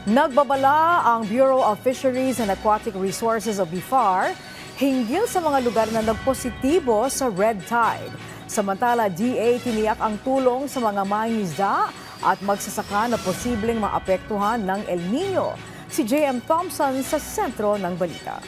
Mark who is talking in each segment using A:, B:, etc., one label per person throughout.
A: Nagbabala ang Bureau of Fisheries and Aquatic Resources o BIFAR hinggil sa mga lugar na nagpositibo sa red tide. Samantala, DA tiniyak ang tulong sa mga mangingisda at magsasaka na posibleng maapektuhan ng El Nino. Si J.M. Thompson sa sentro ng balita.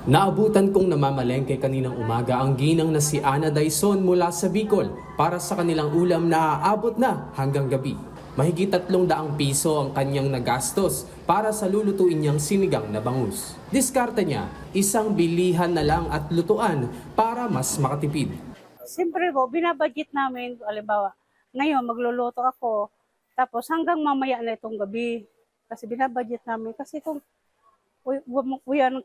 B: Naabutan kong namamalengke kaninang umaga ang ginang na si Ana Daison mula sa Bicol para sa kanilang ulam na aabot na hanggang gabi. Mahigit 300 piso ang kanyang nagastos para sa lulutuin niyang sinigang na bangus. Diskarte niya, isang bilihan na lang at lutuan para mas makatipid.
C: Siyempre po, binabudget namin, halimbawa, ngayon magluluto ako, tapos hanggang mamaya na itong gabi. Kasi binabudget namin, kasi kung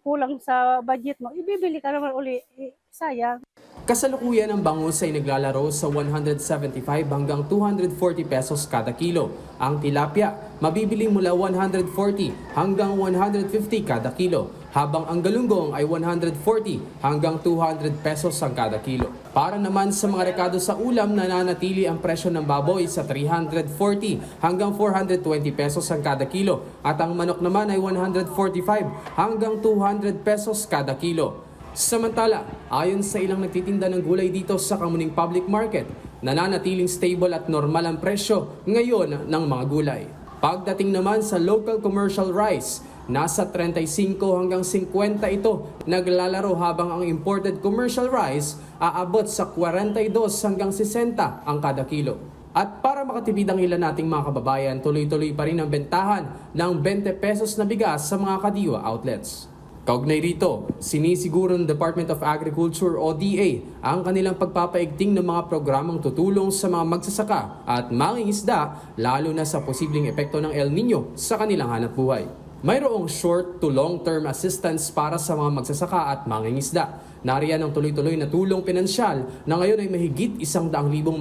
C: kulang sa budget mo, ibibili ka naman uli, sayang.
B: Kasalukuyan ng bangus ay naglalaro sa 175 hanggang 240 pesos kada kilo. Ang tilapia, mabibili mula 140 hanggang 150 kada kilo, habang ang galunggong ay 140 hanggang 200 pesos ang kada kilo. Para naman sa mga rekado sa ulam, nananatili ang presyo ng baboy sa 340 hanggang 420 pesos ang kada kilo, at ang manok naman ay 145 hanggang 200 pesos kada kilo. Samantala, ayon sa ilang nagtitinda ng gulay dito sa Kamuning Public Market, nananatiling stable at normal ang presyo ngayon ng mga gulay. Pagdating naman sa local commercial rice, nasa 35 hanggang 50 ito naglalaro, habang ang imported commercial rice aabot sa 42 hanggang 60 ang kada kilo. At para makatipid ang ilan nating mga kababayan, tuloy-tuloy pa rin ang bentahan ng 20 pesos na bigas sa mga kadiwa outlets. Kaugnay rito, sinisiguro ng Department of Agriculture o DA ang kanilang pagpapaigting ng mga programang tutulong sa mga magsasaka at mangingisda, lalo na sa posibleng epekto ng El Nino sa kanilang hanapbuhay. Mayroong short to long-term assistance para sa mga magsasaka at mangingisda. Nariyan ang tuloy-tuloy na tulong pinansyal na ngayon ay mahigit 100,000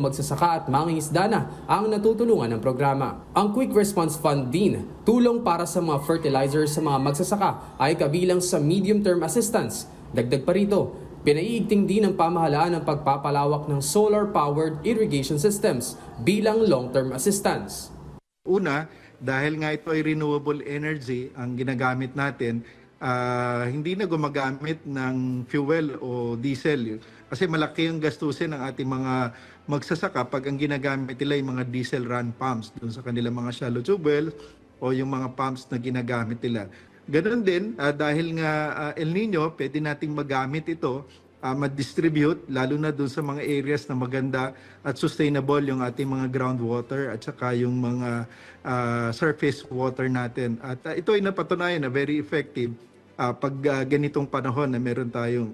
B: magsasaka at mangingisda na ang natutulungan ng programa. Ang Quick Response Fund din, tulong para sa mga fertilizer sa mga magsasaka, ay kabilang sa medium-term assistance. Dagdag pa rito, pinaiigting din ng pamahalaan ang pagpapalawak ng solar-powered irrigation systems bilang long-term assistance.
D: Una, dahil nga ito ay renewable energy ang ginagamit natin, hindi na gumagamit ng fuel o diesel. Kasi malaki ang gastusin ng ating mga magsasaka pag ang ginagamit nila yung mga diesel run pumps dun sa kanilang mga shallow tube well o yung mga pumps na ginagamit nila. Ganon din, dahil nga El Nino, pwede nating magamit ito, ma-distribute, lalo na dun sa mga areas na maganda at sustainable yung ating mga groundwater at saka yung mga surface water natin. At ito ay napatunayan na very effective pag ganitong panahon na meron tayong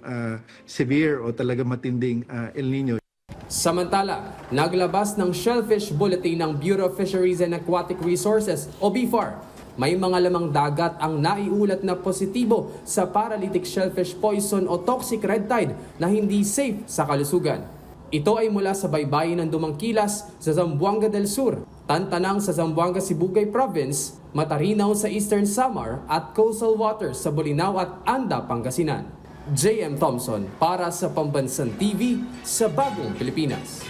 D: severe o talaga matinding El Nino.
B: Samantala, naglabas ng Shellfish Bulletin ng Bureau of Fisheries and Aquatic Resources o BIFAR. May mga lamang dagat ang naiulat na positibo sa paralytic shellfish poison o toxic red tide na hindi safe sa kalusugan. Ito ay mula sa baybayin ng Dumangkilas sa Zamboanga del Sur, Tantanang sa Zamboanga Sibugay Province, Matarinaw sa Eastern Samar at coastal waters sa Bolinao at Anda, Pangasinan. J.M. Thompson para sa Pambansang TV sa Bagong Pilipinas.